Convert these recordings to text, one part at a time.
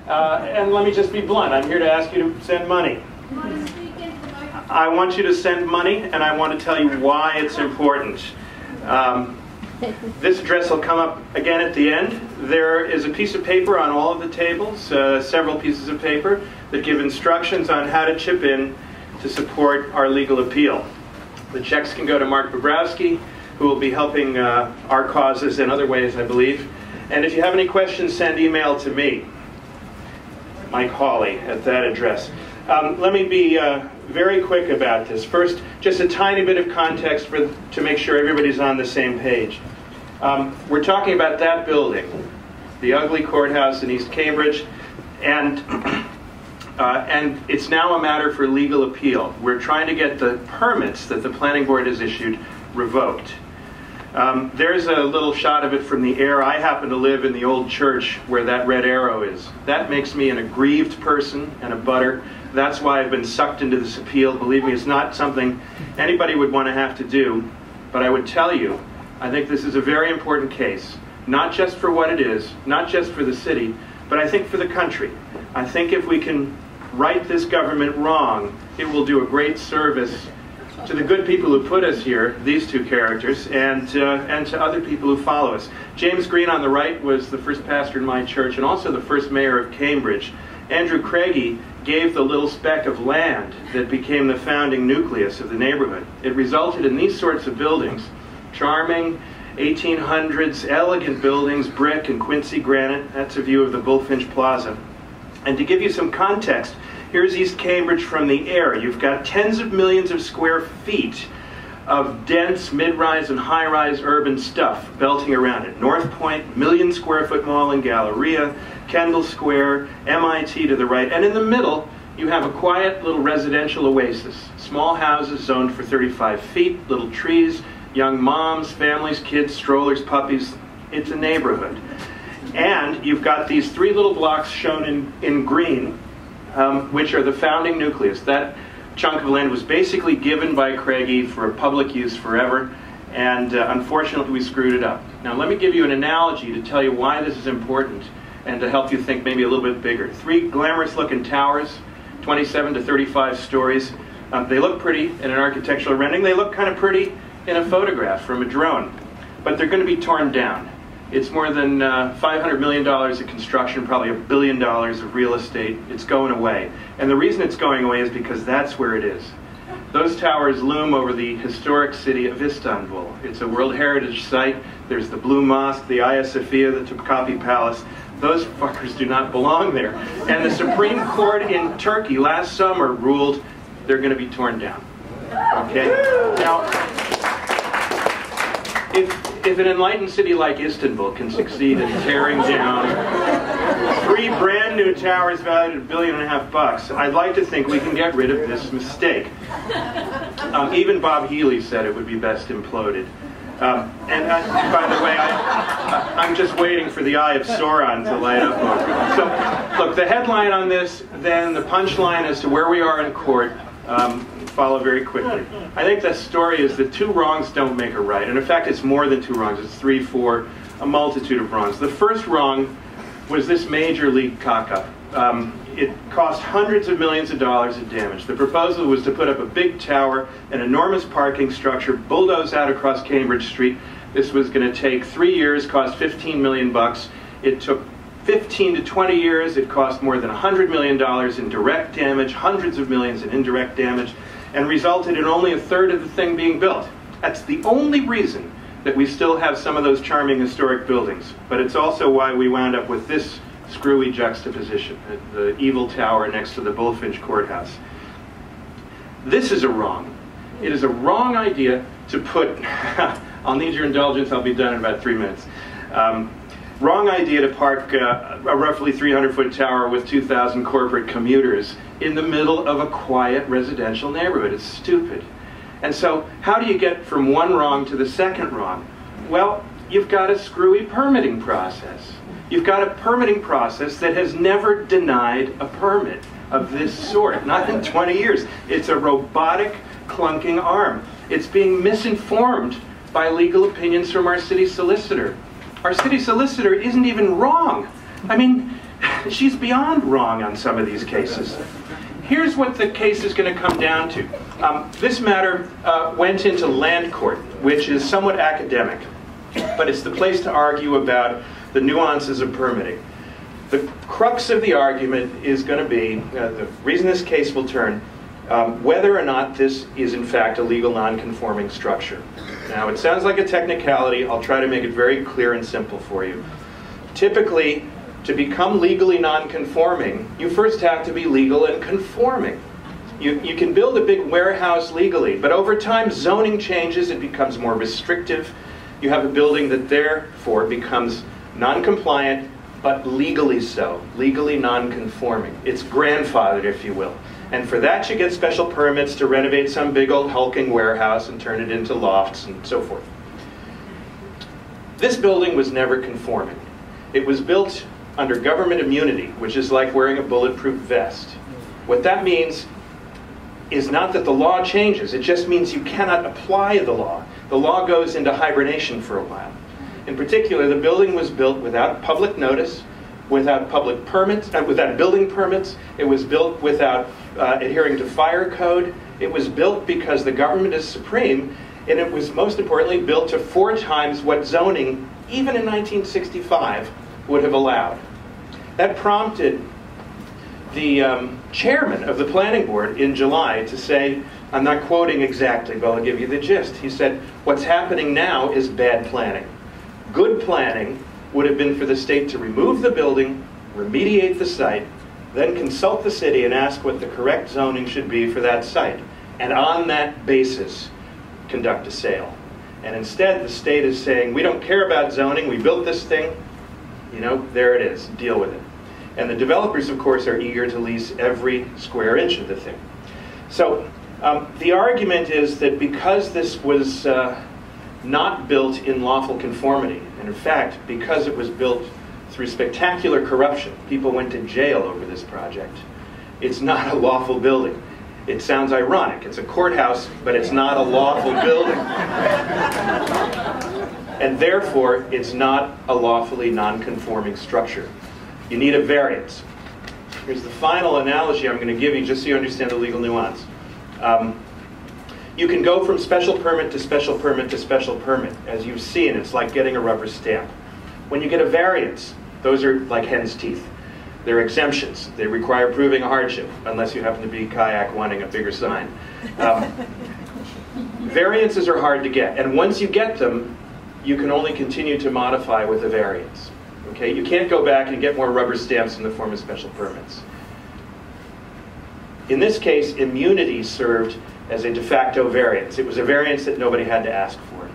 And let me just be blunt. I'm here to ask you to send money. I want you to send money, and I want to tell you why it's important. This address will come up again at the end. There is a piece of paper on all of the tables, several pieces of paper, that give instructions on how to chip in to support our legal appeal. The checks can go to Mark Bobrowski, who will be helping our causes in other ways, I believe. And if you have any questions, send email to me, Mike Hawley, at that address. Let me be very quick about this. First, just a tiny bit of context to make sure everybody's on the same page. We're talking about that building, the ugly courthouse in East Cambridge, and it's now a matter for legal appeal. We're trying to get the permits that the planning board has issued revoked. There's a little shot of it from the air. I happen to live in the old church where that red arrow is. That makes me an aggrieved person and a butter. That's why I've been sucked into this appeal. Believe me, it's not something anybody would want to have to do. But I would tell you, I think this is a very important case, not just for what it is, not just for the city, but I think for the country. I think if we can right this government wrong, it will do a great service to the good people who put us here, these two characters, and to other people who follow us. James Green on the right was the first pastor in my church and also the first mayor of Cambridge. Andrew Craigie gave the little speck of land that became the founding nucleus of the neighborhood. It resulted in these sorts of buildings, charming 1800s, elegant buildings, brick and Quincy granite. That's a view of the Bullfinch Plaza. And to give you some context, here's East Cambridge from the air. You've got tens of millions of square feet of dense mid-rise and high-rise urban stuff belting around it. North Point, million-square-foot mall and Galleria, Kendall Square, MIT to the right, and in the middle you have a quiet little residential oasis. Small houses zoned for 35 feet, little trees, young moms, families, kids, strollers, puppies. It's a neighborhood. And you've got these three little blocks shown in green, which are the founding nucleus. That chunk of land was basically given by Craigie for public use forever, and unfortunately we screwed it up. Now let me give you an analogy to tell you why this is important and to help you think maybe a little bit bigger. Three glamorous looking towers, 27 to 35 stories. They look pretty in an architectural rendering. They look kind of pretty in a photograph from a drone, but they're going to be torn down. It's more than $500 million of construction, probably $1 billion of real estate. It's going away. And the reason it's going away is because that's where it is. Those towers loom over the historic city of Istanbul. It's a World Heritage Site. There's the Blue Mosque, the Hagia Sophia, the Topkapi Palace. Those fuckers do not belong there. And the Supreme Court in Turkey last summer ruled they're going to be torn down. Okay? Now, if an enlightened city like Istanbul can succeed in tearing down three brand new towers valued at $1.5 billion, I'd like to think we can get rid of this mistake. Even Bob Healy said it would be best imploded. By the way, I'm just waiting for the Eye of Sauron to light up over it. So, look, the headline on this, then the punchline as to where we are in court, follow very quickly. I think the story is that two wrongs don't make a right. And in fact, it's more than two wrongs. It's three, four, a multitude of wrongs. The first wrong was this major league cock-up. It cost hundreds of millions of dollars in damage. The proposal was to put up a big tower, an enormous parking structure, bulldoze out across Cambridge Street. This was going to take 3 years, cost $15 million. It took 15 to 20 years. It cost more than $100 million in direct damage, hundreds of millions in indirect damage, and resulted in only a third of the thing being built. That's the only reason that we still have some of those charming historic buildings. But it's also why we wound up with this screwy juxtaposition, the evil tower next to the Bullfinch Courthouse. This is a wrong. It is a wrong idea to put, I'll need your indulgence, I'll be done in about 3 minutes. Wrong idea to park a roughly 300-foot tower with 2,000 corporate commuters in the middle of a quiet residential neighborhood. It's stupid. And so how do you get from one wrong to the second wrong? Well, you've got a screwy permitting process. You've got a permitting process that has never denied a permit of this sort, not in 20 years. It's a robotic, clunking arm. It's being misinformed by legal opinions from our city solicitor. Our city solicitor isn't even wrong. I mean, She's beyond wrong on some of these cases. Here's what the case is going to come down to. This matter went into land court, which is somewhat academic, but it's the place to argue about the nuances of permitting. The crux of the argument is going to be, the reason this case will turn, whether or not this is in fact a legal non-conforming structure. Now, it sounds like a technicality. I'll try to make it very clear and simple for you. Typically, to become legally non-conforming, you first have to be legal and conforming. You can build a big warehouse legally, but over time zoning changes, it becomes more restrictive. You have a building that therefore becomes non-compliant, but legally so, legally non-conforming. It's grandfathered, if you will. And for that you get special permits to renovate some big old hulking warehouse and turn it into lofts and so forth. This building was never conforming. It was built under government immunity, which is like wearing a bulletproof vest. What that means is not that the law changes, it just means you cannot apply the law. The law goes into hibernation for a while. In particular, the building was built without public notice, without public permits, without building permits. It was built without adhering to fire code. It was built because the government is supreme, and it was most importantly built to 4 times what zoning, even in 1965, would have allowed. That prompted the chairman of the planning board in July to say, I'm not quoting exactly, but I'll give you the gist. He said, what's happening now is bad planning. Good planning would have been for the state to remove the building, remediate the site, then consult the city and ask what the correct zoning should be for that site. And on that basis, conduct a sale. And instead, the state is saying, we don't care about zoning, we built this thing, you know, there it is, deal with it. And the developers, of course, are eager to lease every square inch of the thing. So the argument is that because this was not built in lawful conformity, and in fact, because it was built through spectacular corruption, people went to jail over this project, it's not a lawful building. It sounds ironic. It's a courthouse, but it's not a lawful building. And therefore, it's not a lawfully non-conforming structure. You need a variance. Here's the final analogy I'm going to give you, just so you understand the legal nuance. You can go from special permit to special permit to special permit. As you've seen, it's like getting a rubber stamp. When you get a variance, those are like hen's teeth. They're exemptions. They require proving a hardship, unless you happen to be kayak wanting a bigger sign. Variances are hard to get, and once you get them, you can only continue to modify with a variance. Okay? You can't go back and get more rubber stamps in the form of special permits. In this case, immunity served as a de facto variance. It was a variance that nobody had to ask for.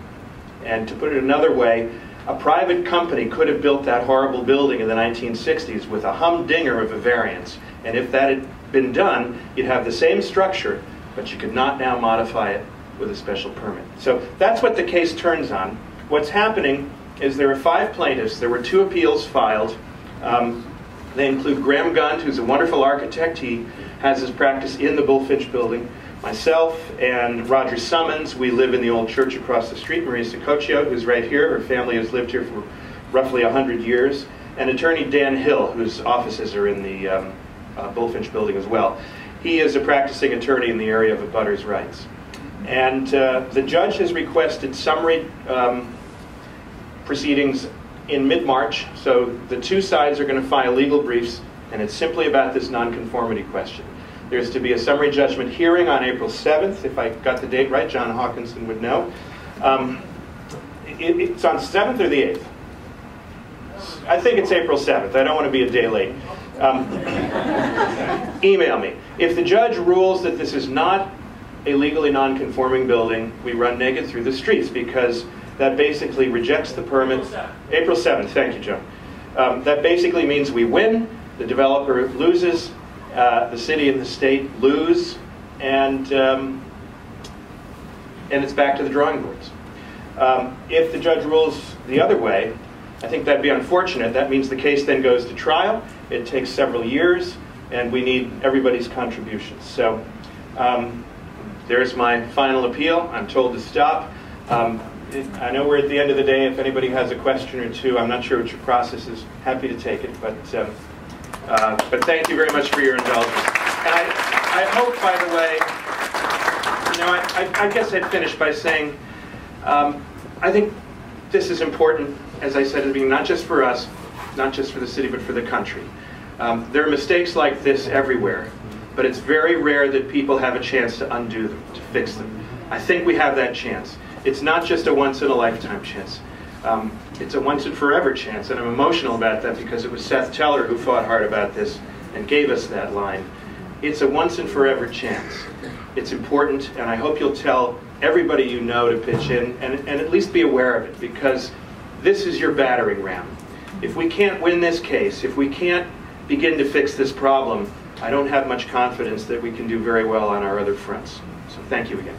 And to put it another way, a private company could have built that horrible building in the 1960s with a humdinger of a variance. And if that had been done, you'd have the same structure, but you could not now modify it with a special permit. So that's what the case turns on. What's happening is there are 5 plaintiffs. There were 2 appeals filed. They include Graham Gund, who's a wonderful architect. He has his practice in the Bullfinch building. Myself and Roger Summons, we live in the old church across the street. Maria Sicoccio, who's right here. Her family has lived here for roughly 100 years. And attorney Dan Hill, whose offices are in the Bullfinch building as well. He is a practicing attorney in the area of abutters' rights. And the judge has requested summary proceedings in mid-March. So the 2 sides are going to file legal briefs, and it's simply about this nonconformity question. There's to be a summary judgment hearing on April 7th. If I got the date right, John Hawkinson would know. It's on 7th or the 8th? I think it's April 7th. I don't want to be a day late. Email me. If the judge rules that this is not a legally non-conforming building, we run naked through the streets, because that basically rejects the permits. April 7th, thank you, Joe. That basically means we win, the developer loses, the city and the state lose, and it's back to the drawing boards. If the judge rules the other way, I think that'd be unfortunate. That means the case then goes to trial. It takes several years, and we need everybody's contributions. So there's my final appeal. I'm told to stop. I know we're at the end of the day. If anybody has a question or two, I'm not sure what your process is. Happy to take it, but But thank you very much for your indulgence. And I hope, by the way, you know, I guess I'd finish by saying, I think this is important, as I said at the beginning, not just for us, not just for the city, but for the country. There are mistakes like this everywhere, but it's very rare that people have a chance to undo them, to fix them. I think we have that chance. It's not just a once-in-a-lifetime chance. It's a once-and-forever chance, and I'm emotional about that because it was Seth Teller who fought hard about this and gave us that line. It's a once-and-forever chance. It's important, and I hope you'll tell everybody you know to pitch in and at least be aware of it, because this is your battering ram. If we can't win this case, if we can't begin to fix this problem, I don't have much confidence that we can do very well on our other fronts. So thank you again.